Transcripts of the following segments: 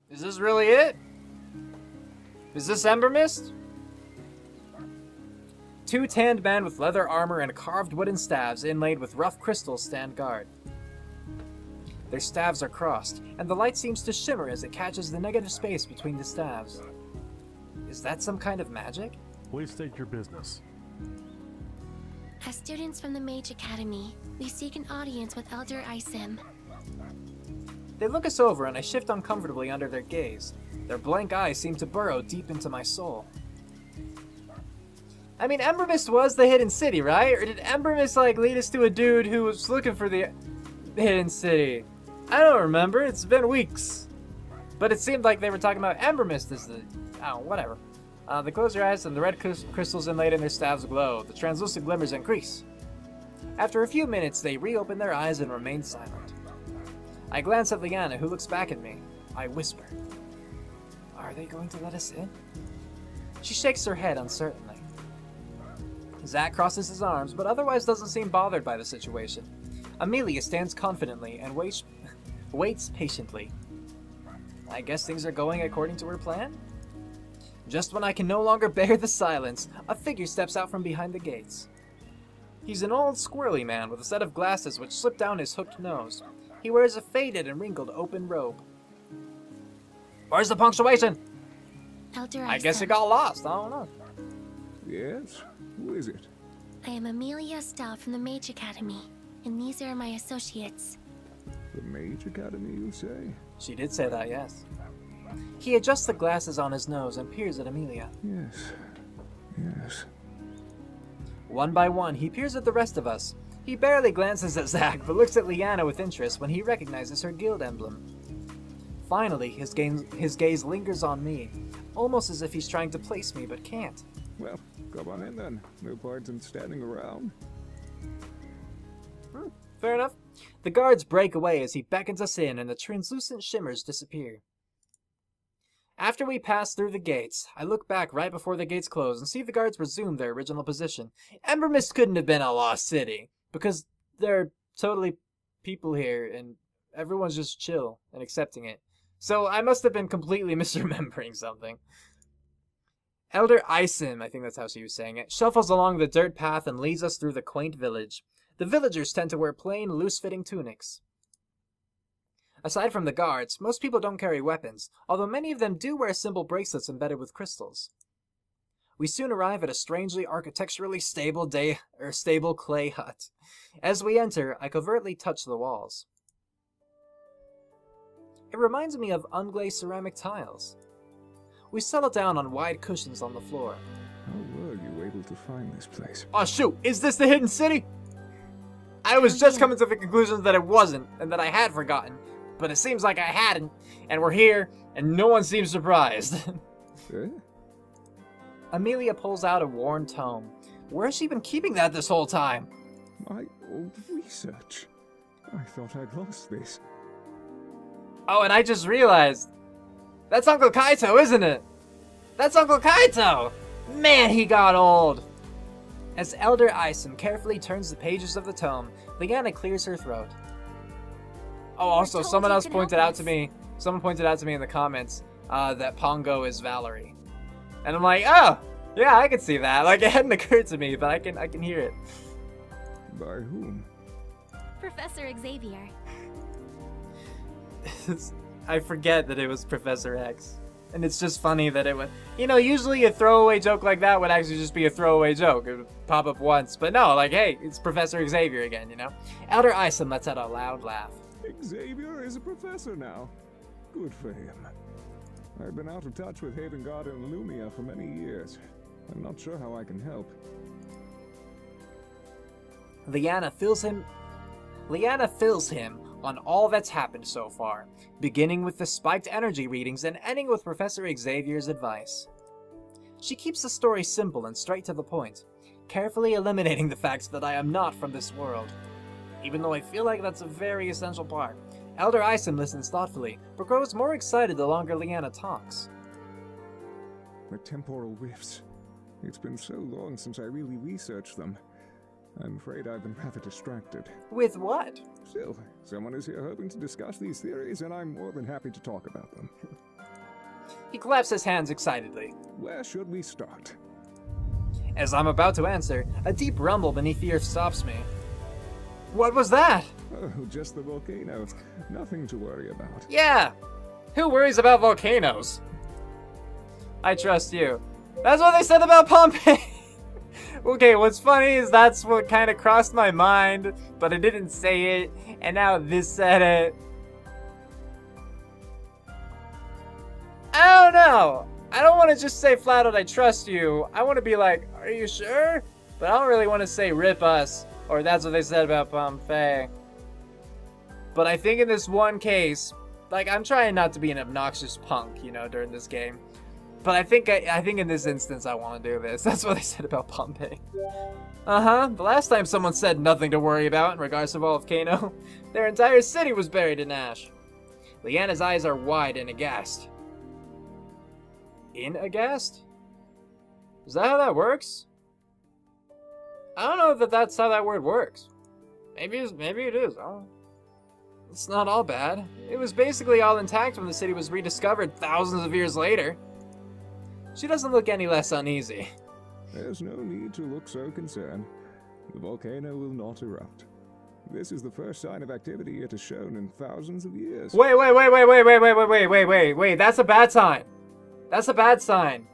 Is this really it? Is this Ember Mist? Two tanned men with leather armor and carved wooden staves inlaid with rough crystals stand guard. Their staves are crossed, and the light seems to shimmer as it catches the negative space between the staves. Is that some kind of magic? Please state your business. As students from the Mage Academy, we seek an audience with Elder Isim. They look us over and I shift uncomfortably under their gaze. Their blank eyes seem to burrow deep into my soul. I mean, Ember Mist was the hidden city, right? Or did Ember Mist, like, lead us to a dude who was looking for the hidden city? I don't remember. It's been weeks. But it seemed like they were talking about Ember Mist as the... oh, whatever. They close their eyes and the red crystals inlaid in their staves glow. The translucent glimmers increase. After a few minutes, they reopen their eyes and remain silent. I glance at Liana, who looks back at me. I whisper, "Are they going to let us in?" She shakes her head uncertainly. Zach crosses his arms, but otherwise doesn't seem bothered by the situation. Amelia stands confidently and waits patiently. I guess things are going according to her plan? Just when I can no longer bear the silence, a figure steps out from behind the gates. He's an old squirrely man with a set of glasses which slip down his hooked nose. He wears a faded and wrinkled open robe. Where's the punctuation? Elder Isim. I guess it got lost. I don't know. Yes? Who is it? I am Amelia Stahl from the Mage Academy, and these are my associates. The Mage Academy, you say? She did say that, yes. He adjusts the glasses on his nose and peers at Amelia. Yes. Yes. One by one, he peers at the rest of us. He barely glances at Zach, but looks at Liana with interest when he recognizes her guild emblem. Finally, his gaze lingers on me, almost as if he's trying to place me but can't. Well, come on in then. No point in standing around. Fair enough. The guards break away as he beckons us in and the translucent shimmers disappear. After we pass through the gates, I look back right before the gates close and see the guards resume their original position. Ember Mist couldn't have been a lost city, because there are totally people here and everyone's just chill and accepting it. So I must have been completely misremembering something. Elder Isim, I think that's how she was saying it, shuffles along the dirt path and leads us through the quaint village. The villagers tend to wear plain, loose-fitting tunics. Aside from the guards, most people don't carry weapons, although many of them do wear simple bracelets embedded with crystals. We soon arrive at a strangely architecturally stable clay hut. As we enter, I covertly touch the walls. It reminds me of unglazed ceramic tiles. We settle down on wide cushions on the floor. How were you able to find this place? Oh shoot, is this the hidden city? I was just coming to the conclusion that it wasn't, and that I had forgotten. But it seems like I hadn't, and we're here, and no one seems surprised. Eh? Amelia pulls out a worn tome. Where has she been keeping that this whole time? My old research. I thought I'd lost this. Oh, and I just realized. That's Uncle Kaito, isn't it? That's Uncle Kaito! Man, he got old! As Elder Isim carefully turns the pages of the tome, Liana clears her throat. Oh, also, someone else pointed out to me, in the comments, that Pongo is Valerie. And I'm like, oh, yeah, I can see that. Like, it hadn't occurred to me, but I can hear it. By whom? Professor Xavier. I forget that it was Professor X. And it's just funny that it would, you know, usually a throwaway joke like that would actually just be a throwaway joke. It would pop up once. But no, like, hey, it's Professor Xavier again, you know? Elder Isim lets out a loud laugh. Xavier is a professor now. Good for him. I've been out of touch with Haven God and Lumia for many years. I'm not sure how I can help. Liana fills him on all that's happened so far, beginning with the spiked energy readings and ending with Professor Xavier's advice. She keeps the story simple and straight to the point, carefully eliminating the fact that I am not from this world. Even though I feel like that's a very essential part. Elder Isim listens thoughtfully, but grows more excited the longer Liana talks. The temporal rifts. It's been so long since I really researched them. I'm afraid I've been rather distracted. With what? Still, someone is here hoping to discuss these theories, and I'm more than happy to talk about them. He claps his hands excitedly. Where should we start? As I'm about to answer, a deep rumble beneath the earth stops me. What was that? Oh, just the volcano. Nothing to worry about. Yeah! Who worries about volcanoes? I trust you. That's what they said about Pompeii! Okay, what's funny is that's what kind of crossed my mind, but I didn't say it, and now this said it. I don't know. I don't want to just say flat out I trust you. I want to be like, are you sure? But I don't really want to say rip us, or that's what they said about Pompeii. But I think in this one case, like, I'm trying not to be an obnoxious punk, you know, during this game. But I think in this instance I want to do this. That's what they said about Pompeii. Uh-huh. The last time someone said nothing to worry about in regards to volcano, their entire city was buried in ash. Leanna's eyes are wide and aghast. Aghast? Is that how that works? I don't know that that's how that word works. Maybe it is. It's not all bad. It was basically all intact when the city was rediscovered thousands of years later. She doesn't look any less uneasy. There's no need to look so concerned. The volcano will not erupt. This is the first sign of activity it has shown in thousands of years. Wait, that's a bad sign. That's a bad sign.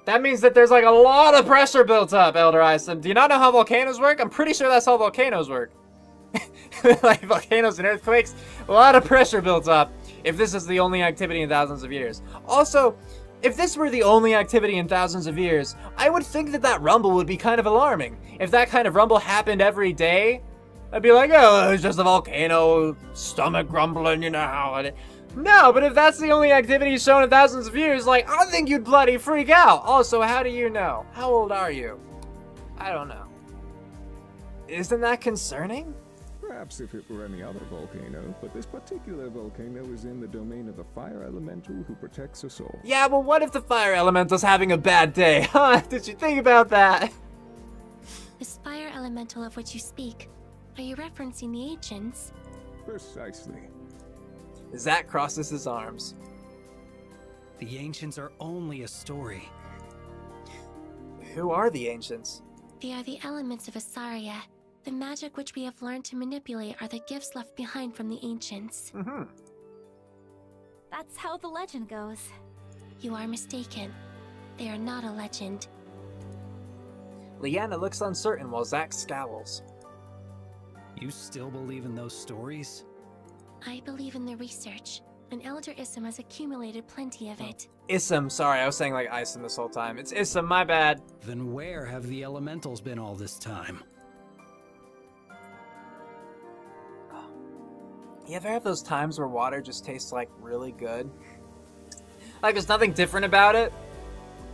That means that there's like a lot of pressure built up, Elder Isom. Do you not know how volcanoes work? I'm pretty sure that's how volcanoes work. Like volcanoes and earthquakes, a lot of pressure built up if this is the only activity in thousands of years. Also, if this were the only activity in thousands of years, I would think that that rumble would be kind of alarming. If that kind of rumble happened every day, I'd be like, oh, it's just a volcano, stomach grumbling, you know how it is. No, but if that's the only activity shown in thousands of years, like, I think you'd bloody freak out. Also, how do you know? How old are you? I don't know. Isn't that concerning? Perhaps if it were any other volcano, but this particular volcano is in the domain of the fire elemental who protects us all. Yeah, but what if the fire elemental's having a bad day, huh? Did you think about that? This fire elemental of which you speak, are you referencing the ancients? Precisely. Zach crosses his arms. The ancients are only a story. Who are the ancients? They are the elements of Asaria. The magic which we have learned to manipulate are the gifts left behind from the ancients. Mm-hmm. That's how the legend goes. You are mistaken. They are not a legend. Leanna looks uncertain while Zach scowls. You still believe in those stories? I believe in the research, and Elder Isom has accumulated plenty of it. Isom, sorry, I was saying like Isom this whole time. It's Isom, my bad. Then where have the elementals been all this time? You ever have those times where water just tastes like really good? Like there's nothing different about it,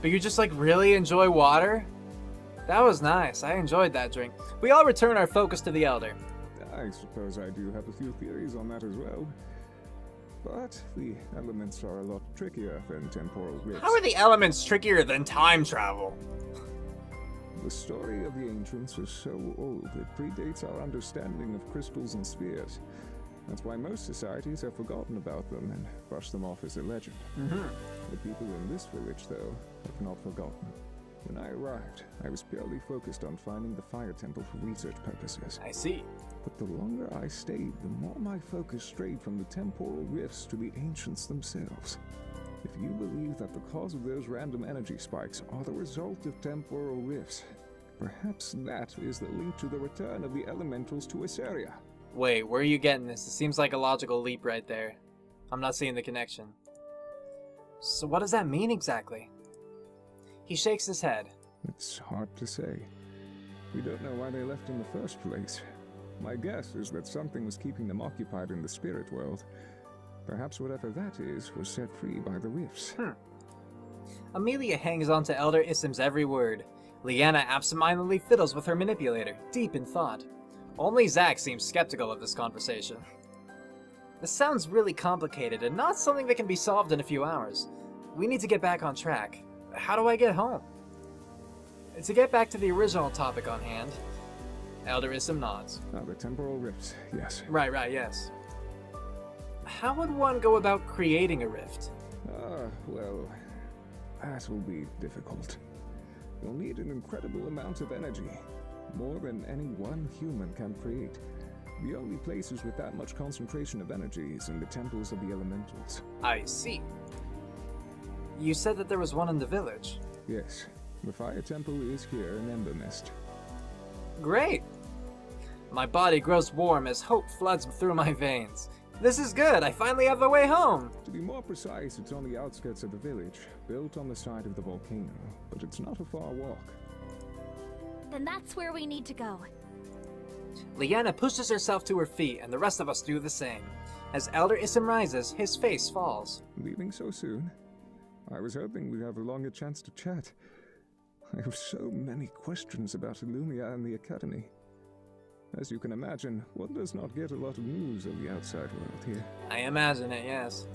but you just like really enjoy water? That was nice. I enjoyed that drink. We all return our focus to the Elder. I suppose I do have a few theories on that as well. But the elements are a lot trickier than temporal rifts. How are the elements trickier than time travel? The story of the ancients is so old it predates our understanding of crystals and spheres. That's why most societies have forgotten about them and brushed them off as a legend. Mm-hmm. The people in this village, though, have not forgotten. When I arrived, I was purely focused on finding the fire temple for research purposes. I see. But the longer I stayed, the more my focus strayed from the temporal rifts to the ancients themselves. If you believe that the cause of those random energy spikes are the result of temporal rifts, perhaps that is the link to the return of the elementals to Asaria. Wait, where are you getting this? It seems like a logical leap right there. I'm not seeing the connection. So what does that mean exactly? He shakes his head. It's hard to say. We don't know why they left in the first place. My guess is that something was keeping them occupied in the spirit world. Perhaps whatever that is was set free by the rifts. Amelia hangs on to Elder Isom's every word. Leanna absentmindedly fiddles with her manipulator, deep in thought. Only Zach seems skeptical of this conversation. This sounds really complicated and not something that can be solved in a few hours. We need to get back on track. How do I get home? To get back to the original topic on hand, Elder Isom nods. The temporal rifts, yes. Right, yes. How would one go about creating a rift? Well, that will be difficult. You'll need an incredible amount of energy, more than any one human can create. The only places with that much concentration of energy is in the temples of the elementals. I see. You said that there was one in the village. Yes, the fire temple is here in Ember Mist. Great! My body grows warm as hope floods through my veins. This is good, I finally have a way home! To be more precise, it's on the outskirts of the village, built on the side of the volcano, but it's not a far walk. Then that's where we need to go. Leanna pushes herself to her feet, and the rest of us do the same. As Elder Ism rises, his face falls. Leaving so soon? I was hoping we'd have a longer chance to chat. I have so many questions about Illumia and the Academy. As you can imagine, one does not get a lot of news of the outside world here. I imagine it, yes.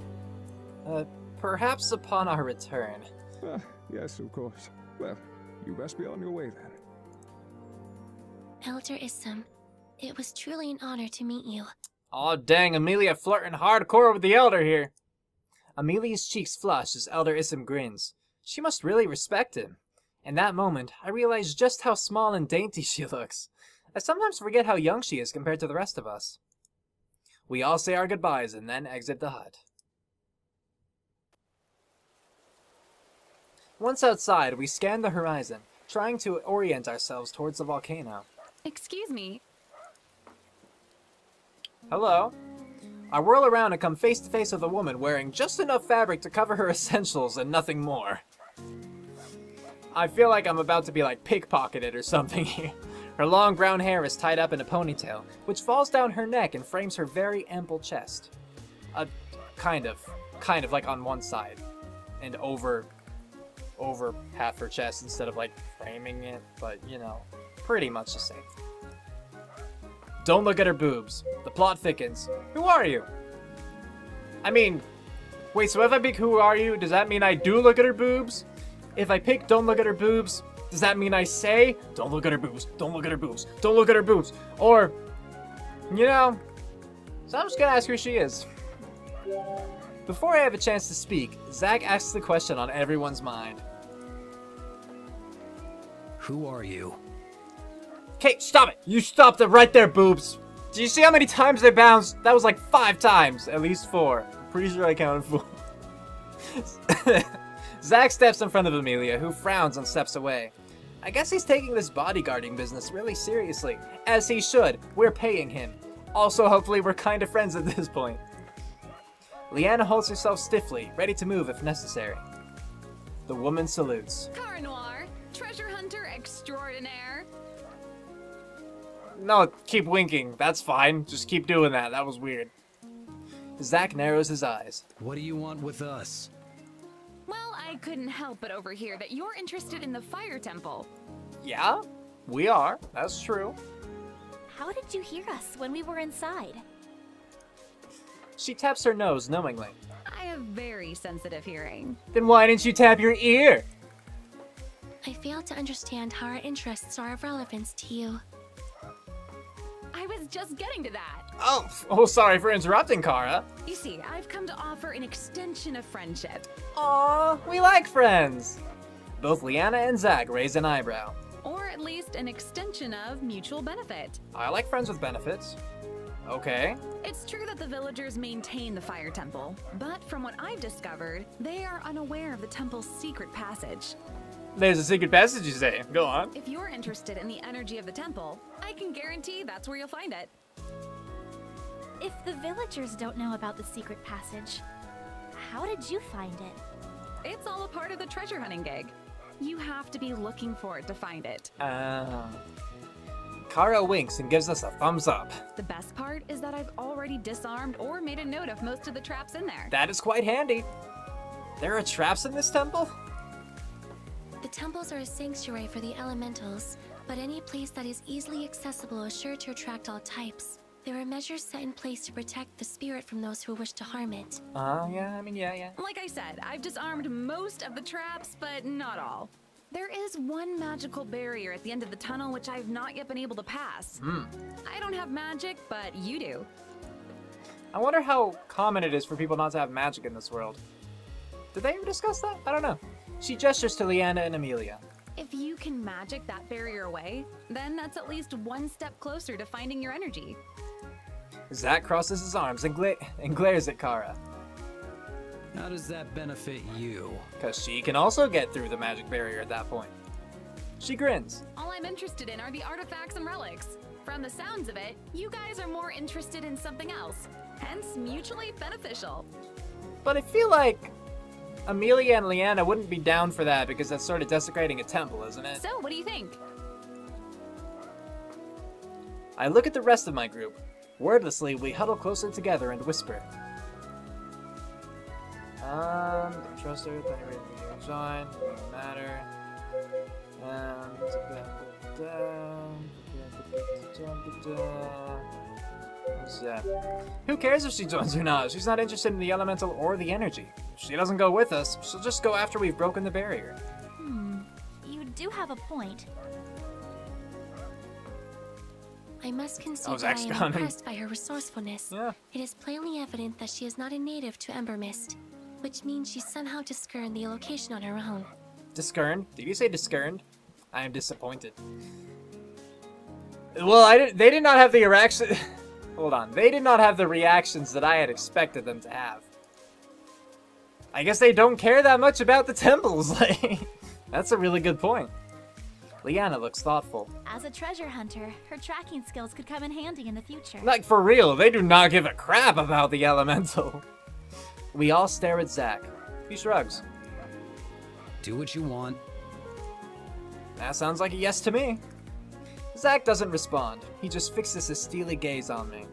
Perhaps upon our return. Yes, of course. Well, you best be on your way then. Elder Ism, it was truly an honor to meet you. Aw dang, Amelia flirting hardcore with the Elder here. Amelia's cheeks flush as Elder Ism grins. She must really respect him. In that moment, I realize just how small and dainty she looks. I sometimes forget how young she is compared to the rest of us. We all say our goodbyes and then exit the hut. Once outside, we scan the horizon, trying to orient ourselves towards the volcano. Excuse me. Hello. I whirl around and come face to face with a woman wearing just enough fabric to cover her essentials and nothing more. I feel like I'm about to be like pickpocketed or something here. Her long brown hair is tied up in a ponytail, which falls down her neck and frames her very ample chest. Kind of like on one side, and over half her chest instead of like framing it, but you know, pretty much the same. Don't look at her boobs. The plot thickens. Who are you? I mean, wait, so if I pick who are you, does that mean I do look at her boobs? If I pick don't look at her boobs, does that mean I say, don't look at her boobs, don't look at her boobs, don't look at her boobs? Or, you know, so I'm just gonna ask who she is. Before I have a chance to speak, Zach asks the question on everyone's mind. Who are you? Okay, stop it! You stopped it right there, boobs! Do you see how many times they bounced? That was like 5 times, at least 4. I'm pretty sure I counted 4. Zach steps in front of Amelia, who frowns and steps away. I guess he's taking this bodyguarding business really seriously. As he should. We're paying him. Also, hopefully we're kind of friends at this point. Leanna holds herself stiffly, ready to move if necessary. The woman salutes. Car Noir, treasure hunter extraordinaire. No, keep winking. That's fine. Just keep doing that. That was weird. Zach narrows his eyes. What do you want with us? Well, I couldn't help but overhear that you're interested in the fire temple. Yeah, we are. That's true. How did you hear us when we were inside? She taps her nose knowingly. I have very sensitive hearing. Then why didn't you tap your ear? I fail to understand how our interests are of relevance to you. I was just getting to that. Oh, sorry for interrupting, Kara. You see, I've come to offer an extension of friendship. Aw, we like friends. Both Leanna and Zach raise an eyebrow. Or at least an extension of mutual benefit. I like friends with benefits. Okay. It's true that the villagers maintain the fire temple, but from what I've discovered, they are unaware of the temple's secret passage. There's a secret passage, you say. Go on. If you're interested in the energy of the temple, I can guarantee that's where you'll find it. If the villagers don't know about the secret passage, how did you find it? It's all a part of the treasure hunting gig. You have to be looking for it to find it. Kara winks and gives us a thumbs up. The best part is that I've already disarmed or made a note of most of the traps in there. That is quite handy. There are traps in this temple? The temples are a sanctuary for the elementals, but any place that is easily accessible is sure to attract all types. There are measures set in place to protect the spirit from those who wish to harm it. Yeah. Like I said, I've disarmed most of the traps, but not all. There is one magical barrier at the end of the tunnel which I've not yet been able to pass. I don't have magic, but you do. I wonder how common it is for people not to have magic in this world. Did they ever discuss that? I don't know. She gestures to Leanna and Amelia. If you can magic that barrier away, then that's at least one step closer to finding your energy. Zack crosses his arms and glares at Kara. How does that benefit you? Because she can also get through the magic barrier at that point. She grins. All I'm interested in are the artifacts and relics. From the sounds of it, you guys are more interested in something else, hence mutually beneficial. But I feel like Amelia and Leanna wouldn't be down for that because that's sort of desecrating a temple, isn't it? So, what do you think? I look at the rest of my group. Wordlessly, we huddle closer together and whisper. Don't trust her, don't read the join, doesn't matter. Yeah. Who cares if she joins or not? She's not interested in the elemental or the energy. If she doesn't go with us, she'll just go after we've broken the barrier. You do have a point. I must concede that I Zach's am gone. impressed by her resourcefulness. Yeah. It is plainly evident that she is not a native to Ember Mist, which means she somehow discerned the location on her own. Discerned? Did you say discerned? I am disappointed. Well, they did not have the reaction. Hold on. They did not have the reactions that I had expected them to have. I guess they don't care that much about the temples. That's a really good point. Leanna looks thoughtful. As a treasure hunter, her tracking skills could come in handy in the future. Like, for real, they do not give a crap about the elemental. We all stare at Zack. He shrugs. Do what you want. That sounds like a yes to me. Zack doesn't respond. He just fixes his steely gaze on me.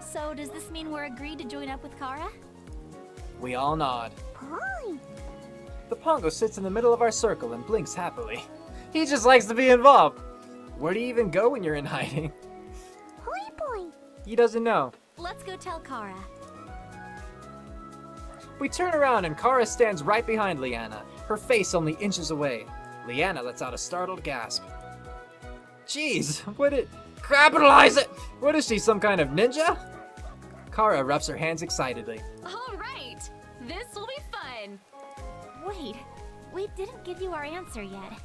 So does this mean we're agreed to join up with Kara? We all nod. Hi. The Pongo sits in the middle of our circle and blinks happily. He just likes to be involved. Where do you even go when you're in hiding? Hi, boy. He doesn't know. Let's go tell Kara. We turn around and Kara stands right behind Leanna, her face only inches away. Leanna lets out a startled gasp. Jeez, capitalize it! What is she, some kind of ninja? Kara rubs her hands excitedly. All right, this will be fun. Wait, we didn't give you our answer yet.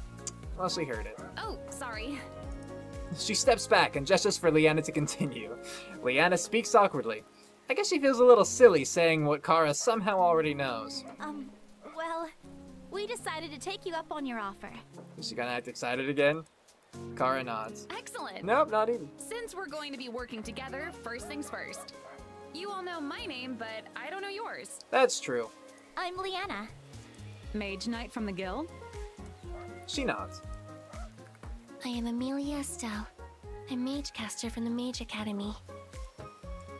Well, she heard it. Oh, sorry. She steps back and gestures for Leanna to continue. Leanna speaks awkwardly. I guess she feels a little silly saying what Kara somehow already knows. Well, we decided to take you up on your offer. Is she gonna act excited again? Kara nods. Excellent. Nope, not even. Since we're going to be working together, first things first. You all know my name, but I don't know yours. That's true. I'm Leanna. Mage Knight from the Guild? She nods. I am Amelia Estelle, a magecaster from the Mage Academy.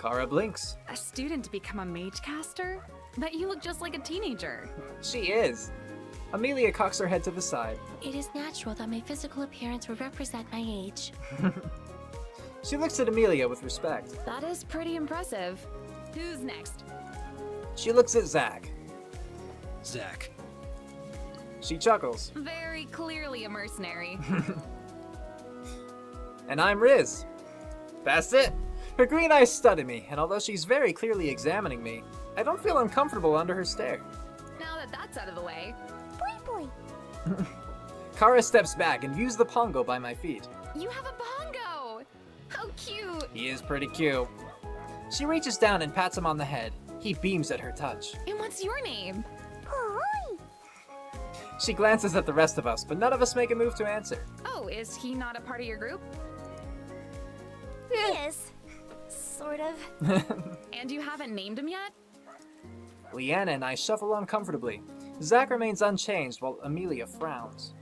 Kara blinks. A student to become a mage caster? But you look just like a teenager. She is. Amelia cocks her head to the side. It is natural that my physical appearance would represent my age. She looks at Amelia with respect. That is pretty impressive. Who's next? She looks at Zack. Zack. She chuckles. Very clearly a mercenary. And I'm Riz. That's it. Her green eyes study me, and although she's very clearly examining me, I don't feel uncomfortable under her stare. Now that that's out of the way. Boy. Kara steps back and views the Pongo by my feet. You have a bongo! How cute! He is pretty cute. She reaches down and pats him on the head. He beams at her touch. And what's your name? Hi. She glances at the rest of us, but none of us make a move to answer. Oh, is he not a part of your group? Yes. Sort of. And you haven't named him yet? Leanna and I shuffle uncomfortably. Zack remains unchanged while Amelia frowns.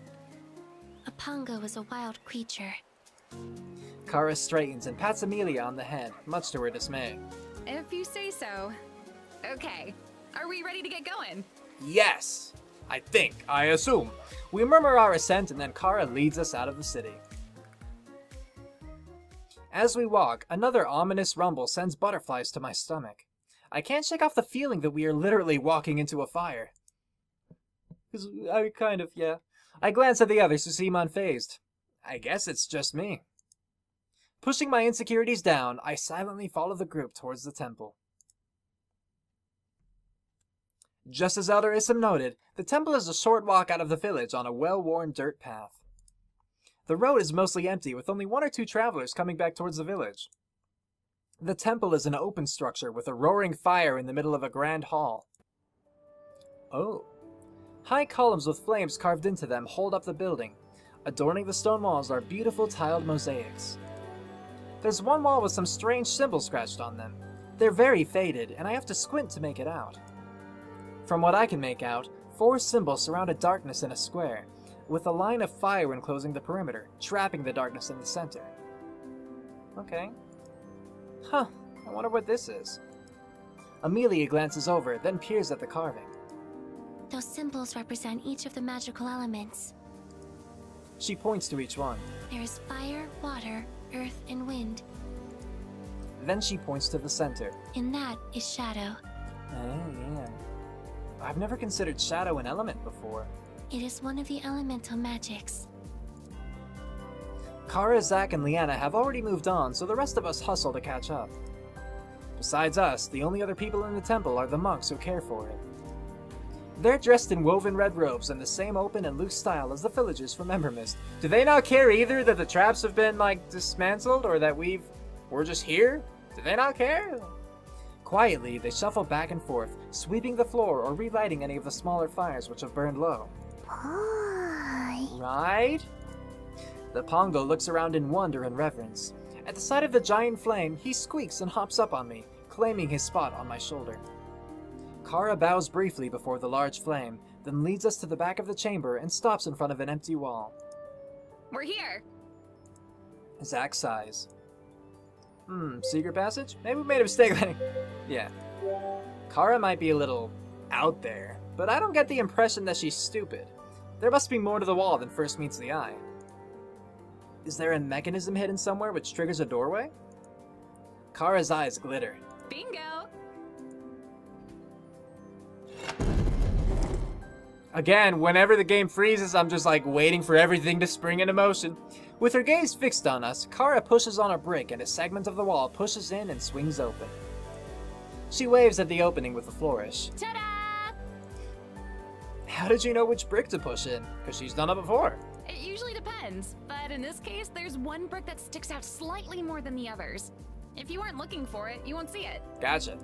A pongo is a wild creature. Kara straightens and pats Amelia on the head, much to her dismay. If you say so. Okay, are we ready to get going? Yes! I assume. We murmur our assent and then Kara leads us out of the city. As we walk, another ominous rumble sends butterflies to my stomach. I can't shake off the feeling that we are literally walking into a fire. I glance at the others who seem unfazed. I guess it's just me. Pushing my insecurities down, I silently follow the group towards the temple. Just as Elder Issam noted, the temple is a short walk out of the village on a well-worn dirt path. The road is mostly empty, with only 1 or 2 travelers coming back towards the village. The temple is an open structure with a roaring fire in the middle of a grand hall. Oh. High columns with flames carved into them hold up the building. Adorning the stone walls are beautiful tiled mosaics. There's one wall with some strange symbols scratched on them. They're very faded, and I have to squint to make it out. From what I can make out, 4 symbols surround a darkness in a square, with a line of fire enclosing the perimeter, trapping the darkness in the center. Okay. Huh, I wonder what this is. Amelia glances over, then peers at the carving. Those symbols represent each of the magical elements. She points to each one. There is fire, water, earth, and wind. Then she points to the center. And that is shadow. Oh, yeah. I've never considered shadow an element before. It is one of the elemental magics. Kara, Zack, and Leanna have already moved on, so the rest of us hustle to catch up. Besides us, the only other people in the temple are the monks who care for it. They're dressed in woven red robes in the same open and loose style as the villagers from Embermist. Do they not care either that the traps have been, dismantled, or that we're just here? Do they not care? Quietly, they shuffle back and forth, sweeping the floor or relighting any of the smaller fires which have burned low. Right? The Pongo looks around in wonder and reverence. At the sight of the giant flame, he squeaks and hops up on me, claiming his spot on my shoulder. Kara bows briefly before the large flame, then leads us to the back of the chamber and stops in front of an empty wall. We're here. Zack sighs. Secret passage? Maybe we made a mistake. Yeah. Kara might be a little out there, but I don't get the impression that she's stupid. There must be more to the wall than first meets the eye. Is there a mechanism hidden somewhere which triggers a doorway? Kara's eyes glitter. Bingo! Again, whenever the game freezes, I'm just waiting for everything to spring into motion. With her gaze fixed on us, Kara pushes on a brick and a segment of the wall pushes in and swings open. She waves at the opening with a flourish. Ta-da! How did you know which brick to push in? Because she's done it before. It usually depends, but in this case, there's one brick that sticks out slightly more than the others. If you aren't looking for it, you won't see it. Gotcha.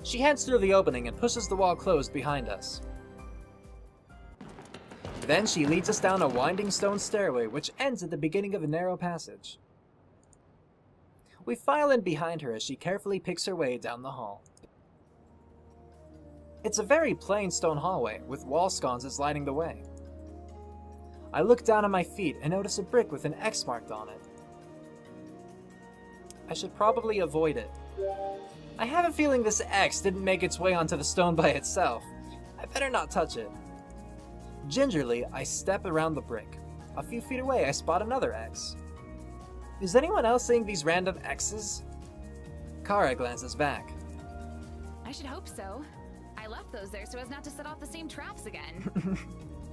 She heads through the opening and pushes the wall closed behind us. Then she leads us down a winding stone stairway which ends at the beginning of a narrow passage. We file in behind her as she carefully picks her way down the hall. It's a very plain stone hallway, with wall sconces lighting the way. I look down at my feet and notice a brick with an X marked on it. I should probably avoid it. I have a feeling this X didn't make its way onto the stone by itself. I better not touch it. Gingerly, I step around the brick. A few feet away, I spot another X. Is anyone else seeing these random X's? Kara glances back. I should hope so. I left those there so as not to set off the same traps again.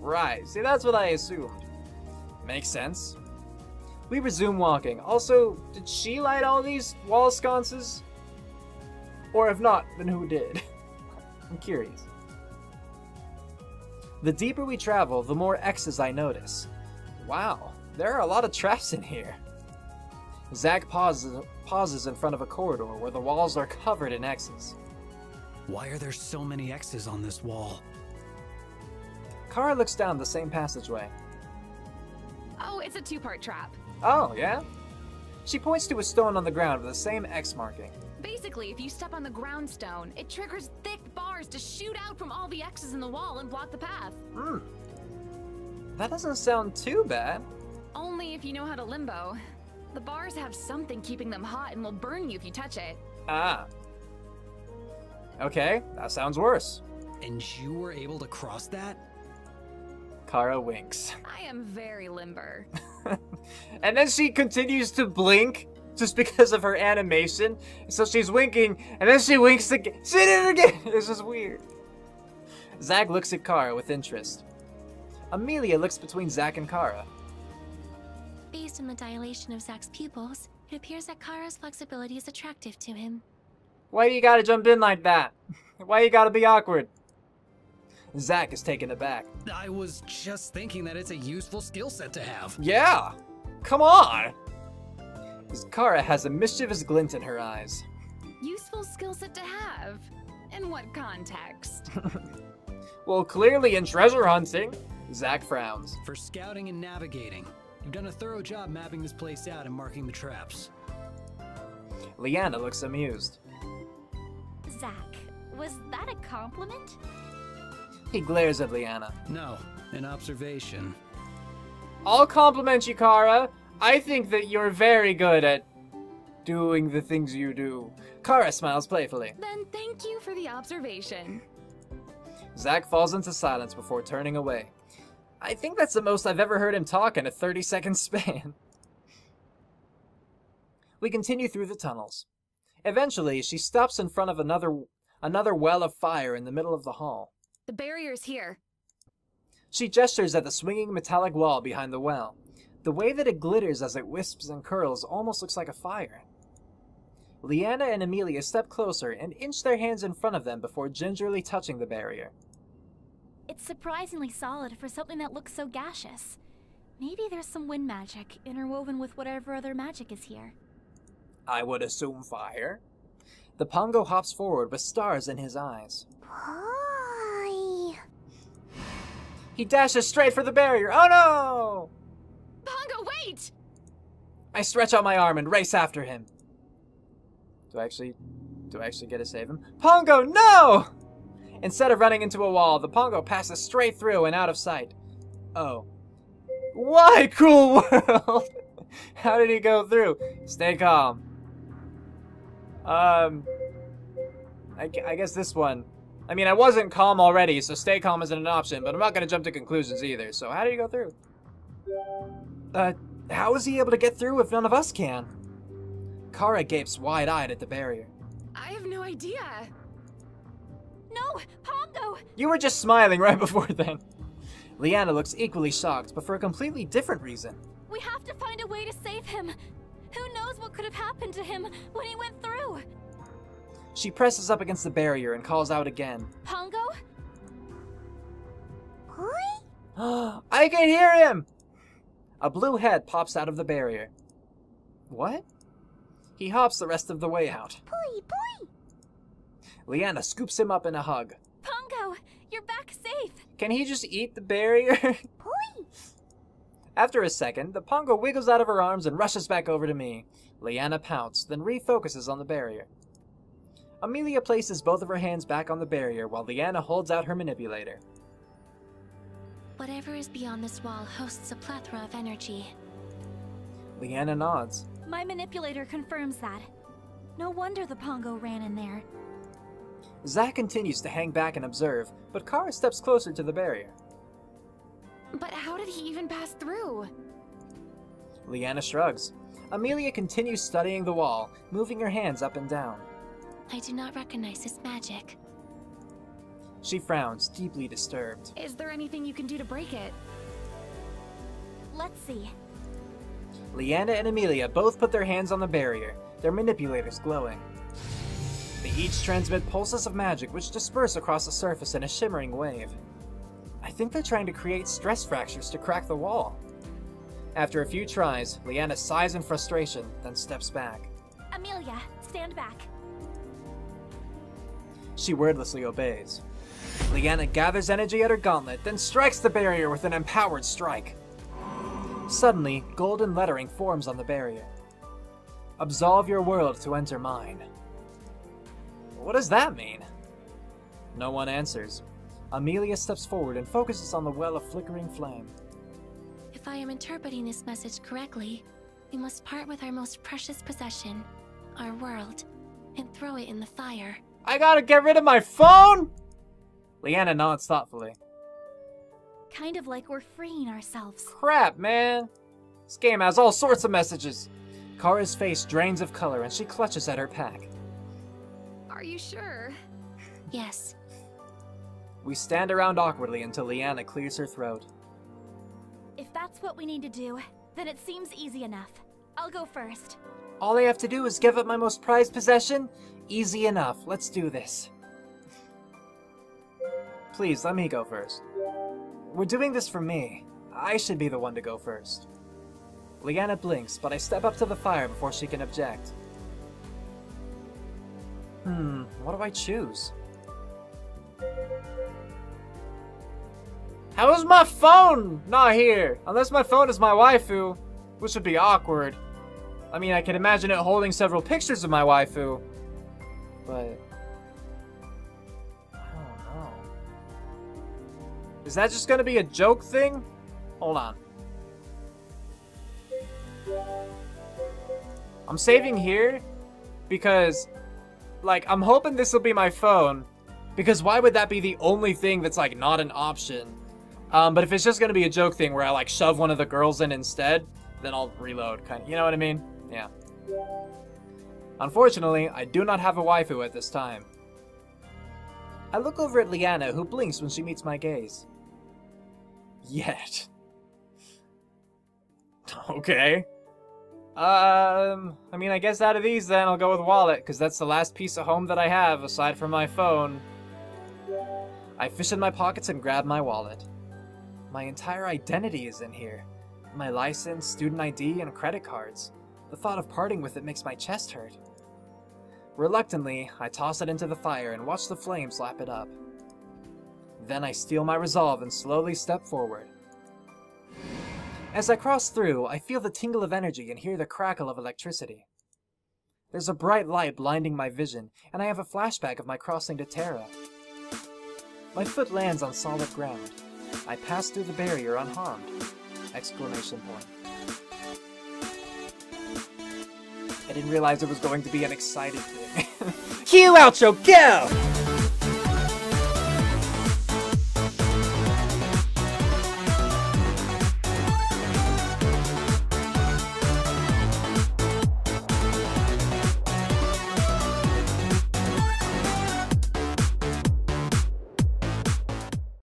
Right, see, that's what I assumed. Makes sense. We resume walking. Also, did she light all these wall sconces? Or if not, then who did? I'm curious. The deeper we travel, the more X's I notice. Wow, there are a lot of traps in here. Zack pauses in front of a corridor where the walls are covered in X's. Why are there so many X's on this wall? Kara looks down the same passageway. Oh, it's a 2-part trap. Oh, yeah? She points to a stone on the ground with the same X marking. Basically, if you step on the ground stone, it triggers thick bars to shoot out from all the X's in the wall and block the path. That doesn't sound too bad. Only if you know how to limbo. The bars have something keeping them hot and will burn you if you touch it. Ah. Okay, that sounds worse. And you were able to cross that? Kara winks. I am very limber. And then she continues to blink just because of her animation. So she's winking, and then she winks again. She did it again! It's just weird. Zack looks at Kara with interest. Amelia looks between Zack and Kara. Based on the dilation of Zack's pupils, it appears that Kara's flexibility is attractive to him. Why do you gotta jump in like that? Why you gotta be awkward? Zack is taken aback. I was just thinking that it's a useful skill set to have. Yeah! Come on! Kara has a mischievous glint in her eyes. Useful skill set to have. In what context? Well, clearly in treasure hunting. Zack frowns. For scouting and navigating. You've done a thorough job mapping this place out and marking the traps. Leanna looks amused. Zack, was that a compliment? He glares at Leanna. No, an observation. I'll compliment you, Kara. I think that you're very good at doing the things you do. Kara smiles playfully. Then thank you for the observation. Zack falls into silence before turning away. I think that's the most I've ever heard him talk in a 30-second span. We continue through the tunnels. Eventually, she stops in front of another well of fire in the middle of the hall. The barrier's here. She gestures at the swinging metallic wall behind the well. The way that it glitters as it wisps and curls almost looks like a fire. Leanna and Amelia step closer and inch their hands in front of them before gingerly touching the barrier. It's surprisingly solid for something that looks so gaseous. Maybe there's some wind magic interwoven with whatever other magic is here. I would assume fire. The Pongo hops forward with stars in his eyes. Hi. He dashes straight for the barrier. Oh no! Pongo, wait! I stretch out my arm and race after him. Do I actually get to save him? Pongo, no! Instead of running into a wall, the Pongo passes straight through and out of sight. Oh. Why, cool world? How did he go through? Stay calm. I guess this one. I mean, I wasn't calm already, so stay calm isn't an option, but I'm not going to jump to conclusions either, so how did he go through? How is he able to get through if none of us can? Kara gapes wide-eyed at the barrier. I have no idea. No, Pongo! You were just smiling right before then. Leanna looks equally shocked, but for a completely different reason. We have to find a way to save him. Who knows what could have happened to him when he went through? She presses up against the barrier and calls out again. Pongo? I can hear him! A blue head pops out of the barrier. What? He hops the rest of the way out. Leanna scoops him up in a hug. Pongo, you're back safe. Can he just eat the barrier? After a second, the Pongo wiggles out of her arms and rushes back over to me. Leanna pouts, then refocuses on the barrier. Amelia places both of her hands back on the barrier while Leanna holds out her manipulator. Whatever is beyond this wall hosts a plethora of energy. Leanna nods. My manipulator confirms that. No wonder the Pongo ran in there. Zack continues to hang back and observe, but Kara steps closer to the barrier. But how did he even pass through? Leanna shrugs. Amelia continues studying the wall, moving her hands up and down. I do not recognize this magic. She frowns, deeply disturbed. Is there anything you can do to break it? Let's see. Leanna and Amelia both put their hands on the barrier, their manipulators glowing. They each transmit pulses of magic which disperse across the surface in a shimmering wave. I think they're trying to create stress fractures to crack the wall. After a few tries, Leanna sighs in frustration, then steps back. Amelia, stand back. She wordlessly obeys. Leanna gathers energy at her gauntlet, then strikes the barrier with an empowered strike. Suddenly, golden lettering forms on the barrier. Absolve your world to enter mine. What does that mean? No one answers. Amelia steps forward and focuses on the well of flickering flame. If I am interpreting this message correctly, we must part with our most precious possession, our world, and throw it in the fire. I gotta get rid of my phone?! Leanna nods thoughtfully. Kind of like we're freeing ourselves. Crap, man! This game has all sorts of messages. Kara's face drains of color and she clutches at her pack. Are you sure? Yes. We stand around awkwardly until Leanna clears her throat. If that's what we need to do, then it seems easy enough. I'll go first. All I have to do is give up my most prized possession? Easy enough. Let's do this. please, let me go first. We're doing this for me. I should be the one to go first. Leanna blinks, but I step up to the fire before she can object. What do I choose? How is my phone not here? Unless my phone is my waifu, which would be awkward. I mean, I can imagine it holding several pictures of my waifu, but I don't know. Is that just gonna be a joke thing? Hold on. I'm saving here because, like, I'm hoping this will be my phone, because why would that be the only thing that's, like, not an option? But if it's just gonna be a joke thing where I, like, shove one of the girls in instead, then I'll reload, kind of, you know what I mean? Yeah. Unfortunately, I do not have a waifu at this time. I look over at Leanna, who blinks when she meets my gaze. Yet. Okay. I mean, I guess out of these then I'll go with wallet, because that's the last piece of home that I have, aside from my phone. I fish in my pockets and grab my wallet. My entire identity is in here. My license, student ID, and credit cards. The thought of parting with it makes my chest hurt. Reluctantly, I toss it into the fire and watch the flames lap it up. Then I steel my resolve and slowly step forward. As I cross through, I feel the tingle of energy and hear the crackle of electricity. There's a bright light blinding my vision, and I have a flashback of my crossing to Terra. My foot lands on solid ground. I pass through the barrier unharmed! Exclamation point. I didn't realize it was going to be an exciting thing. Cue outro, go!